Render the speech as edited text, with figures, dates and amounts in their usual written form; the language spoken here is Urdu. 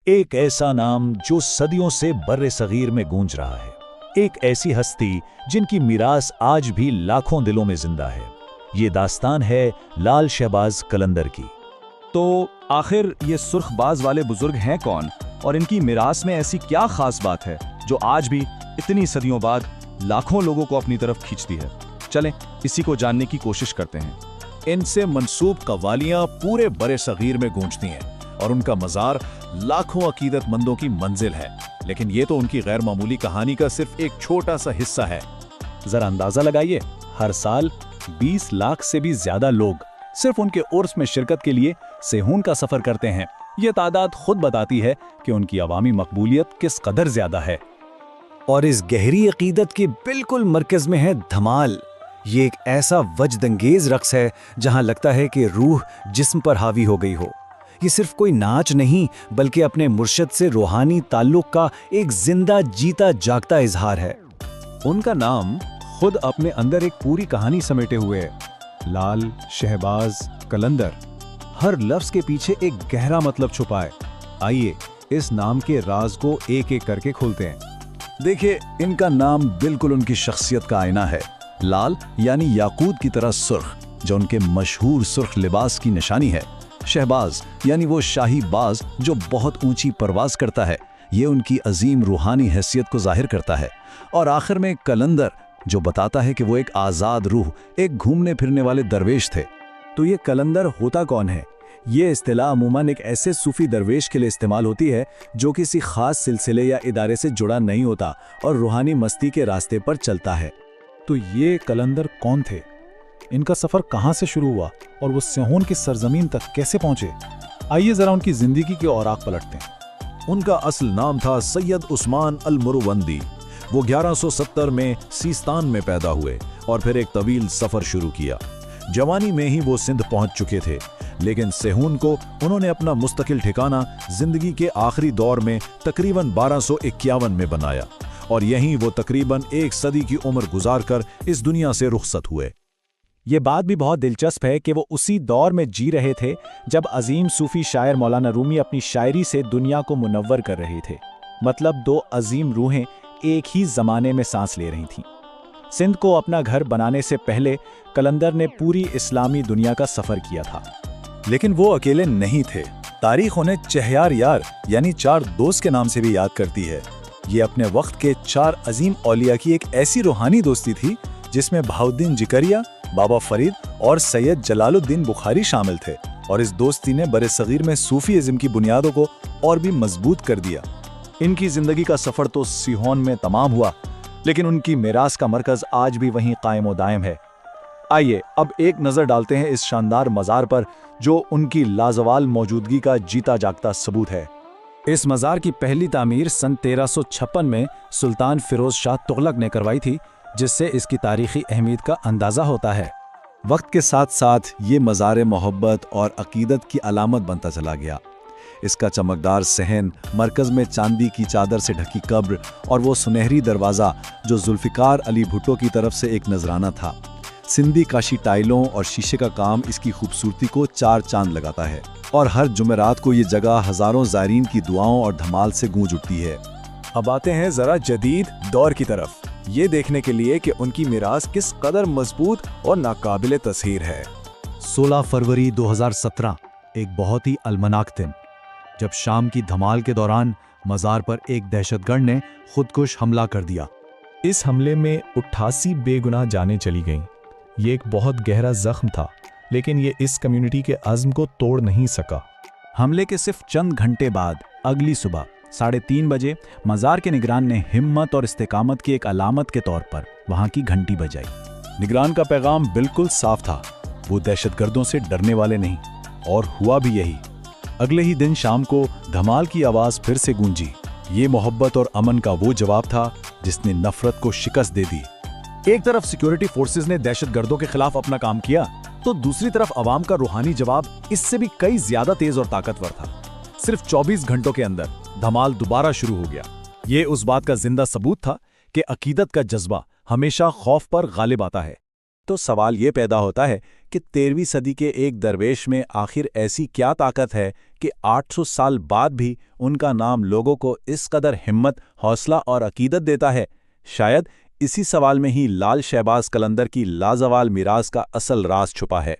ایک ایسا نام جو صدیوں سے برے صغیر میں گونج رہا ہے، ایک ایسی ہستی جن کی میراث آج بھی لاکھوں دلوں میں زندہ ہے۔ یہ داستان ہے لال شہباز قلندر کی۔ تو آخر یہ سرخ باز والے بزرگ ہیں کون، اور ان کی میراث میں ایسی کیا خاص بات ہے جو آج بھی اتنی صدیوں بعد لاکھوں لوگوں کو اپنی طرف کھینچتی ہے؟ چلیں اسی کو جاننے کی کوشش کرتے ہیں۔ ان سے منسوب قوالیاں پورے برے صغیر میں گونجتی ہیں اور ان کا مزار لاکھوں عقیدت مندوں کی منزل ہے، لیکن یہ تو ان کی غیر معمولی کہانی کا صرف ایک چھوٹا سا حصہ ہے۔ ذرا اندازہ لگائیے، ہر سال 20 لاکھ سے بھی زیادہ لوگ صرف ان کے عرس میں شرکت کے لیے سیہون کا سفر کرتے ہیں۔ یہ تعداد خود بتاتی ہے کہ ان کی عوامی مقبولیت کس قدر زیادہ ہے۔ اور اس گہری عقیدت کے بالکل مرکز میں ہے دھمال۔ یہ ایک ایسا وجد انگیز رقص ہے جہاں لگتا ہے کہ روح جسم پر حاوی ہو گئی ہو۔ یہ صرف کوئی ناچ نہیں بلکہ اپنے مرشد سے روحانی تعلق کا ایک زندہ جیتا جاگتا اظہار ہے۔ ان کا نام خود اپنے اندر ایک پوری کہانی سمیٹے ہوئے ہے۔ لال شہباز قلندر، ہر لفظ کے پیچھے ایک گہرا مطلب چھپا ہے۔ آئیے اس نام کے راز کو ایک ایک کر کے کھولتے ہیں۔ دیکھیں، ان کا نام بالکل ان کی شخصیت کا آئینہ ہے۔ لال یعنی یاقوت کی طرح سرخ، جو ان کے مشہور سرخ لباس کی نشانی ہے۔ شہباز یعنی وہ شاہی باز جو بہت اونچی پرواز کرتا ہے، یہ ان کی عظیم روحانی حیثیت کو ظاہر کرتا ہے۔ اور آخر میں قلندر، جو بتاتا ہے کہ وہ ایک آزاد روح، ایک گھومنے پھرنے والے درویش تھے۔ تو یہ قلندر ہوتا کون ہے؟ یہ اصطلاح عموماً ایک ایسے صوفی درویش کے لیے استعمال ہوتی ہے جو کسی خاص سلسلے یا ادارے سے جڑا نہیں ہوتا اور روحانی مستی کے راستے پر چلتا ہے۔ تو یہ قلندر کون تھے؟ ان کا سفر کہاں سے شروع ہوا اور وہ سیہون کی سرزمین تک کیسے پہنچے؟ آئیے ذرا ان کی زندگی کے اوراق پلٹتے ہیں۔ ان کا اصل نام تھا سید عثمان المروندی۔ وہ 1170 میں سیستان میں پیدا ہوئے اور پھر ایک طویل سفر شروع کیا۔ جوانی میں ہی وہ سندھ پہنچ چکے تھے، لیکن سیہون کو انہوں نے اپنا مستقل ٹھکانہ زندگی کے آخری دور میں تقریباً 1251 میں بنایا، اور یہیں وہ تقریباً 1 صدی کی عمر گزار کر اس دنیا سے رخصت ہوئے۔ یہ بات بھی بہت دلچسپ ہے کہ وہ اسی دور میں جی رہے تھے جب عظیم صوفی شاعر مولانا رومی اپنی شاعری سے دنیا کو منور کر رہے تھے۔ مطلب 2 عظیم روحیں ایک ہی زمانے میں سانس لے رہی تھیں۔ سندھ کو اپنا گھر بنانے سے پہلے قلندر نے پوری اسلامی دنیا کا سفر کیا تھا۔ لیکن وہ اکیلے نہیں تھے۔ تاریخ انہیں چہیار یار یعنی 4 دوست کے نام سے بھی یاد کرتی ہے۔ یہ اپنے وقت کے 4 عظیم اولیاء کی ایک ایسی روحانی دوستی تھی جس میں بہاؤالدین جکریہ، بابا فرید اور سید جلال الدین بخاری شامل تھے، اور اس دوستی نے برے صغیر میں صوفی ازم کی بنیادوں کو اور بھی مضبوط کر دیا۔ ان کی زندگی کا سفر تو سیہون میں تمام ہوا، لیکن ان کی میراث کا مرکز آج بھی وہیں قائم و دائم ہے۔ آئیے اب ایک نظر ڈالتے ہیں اس شاندار مزار پر جو ان کی لازوال موجودگی کا جیتا جاگتا ثبوت ہے۔ اس مزار کی پہلی تعمیر سن 1356 میں سلطان فیروز شاہ تغلق نے کروائی تھی، جس سے اس کی تاریخی اہمیت کا اندازہ ہوتا ہے۔ وقت کے ساتھ ساتھ یہ مزار محبت اور عقیدت کی علامت بنتا چلا گیا۔ اس کا چمکدار صحن، مرکز میں چاندی کی چادر سے ڈھکی قبر اور وہ سنہری دروازہ جو ذوالفقار علی بھٹو کی طرف سے ایک نذرانہ تھا۔ سندھی کاشی ٹائلوں اور شیشے کا کام اس کی خوبصورتی کو 4 چاند لگاتا ہے، اور ہر جمعرات کو یہ جگہ ہزاروں زائرین کی دعاؤں اور دھمال سے گونج اٹھتی ہے۔ اب آتے ہیں ذرا جدید دور کی طرف، یہ دیکھنے کے لیے کہ ان کی میراث کس قدر مضبوط اور ناقابل تسخیر ہے۔ 16 فروری 2017 ایک بہت ہی المناک دن، جب شام کی دھمال کے دوران مزار پر ایک دہشت گرد نے خودکش حملہ کر دیا۔ اس حملے میں 88 بے گناہ جانیں چلی گئیں۔ یہ ایک بہت گہرا زخم تھا، لیکن یہ اس کمیونٹی کے عزم کو توڑ نہیں سکا۔ حملے کے صرف چند گھنٹے بعد اگلی صبح 3:30 بجے مزار کے نگران نے ہمت اور استقامت کی ایک علامت کے طور پر وہاں کی گھنٹی بجائی۔ نگران کا پیغام بالکل صاف تھا، وہ دہشت گردوں سے ڈرنے والے نہیں، اور ہوا بھی یہی۔ اگلے ہی دن شام کو دھمال کی آواز پھر سے گونجی۔ یہ محبت اور امن کا وہ جواب تھا جس نے نفرت کو شکست دے دی۔ ایک طرف سیکیورٹی فورسز نے دہشت گردوں کے خلاف اپنا کام کیا، تو دوسری طرف عوام کا روحانی جواب اس سے بھی کئی زیادہ تیز اور طاقتور تھا۔ صرف 24 گھنٹوں کے اندر دھمال دوبارہ شروع ہو گیا۔ یہ اس بات کا زندہ ثبوت تھا کہ عقیدت کا جذبہ ہمیشہ خوف پر غالب آتا ہے۔ تو سوال یہ پیدا ہوتا ہے کہ 13ویں صدی کے ایک درویش میں آخر ایسی کیا طاقت ہے کہ 800 سال بعد بھی ان کا نام لوگوں کو اس قدر ہمت، حوصلہ اور عقیدت دیتا ہے؟ شاید اسی سوال میں ہی لال شہباز قلندر کی لازوال میراث کا اصل راز چھپا ہے۔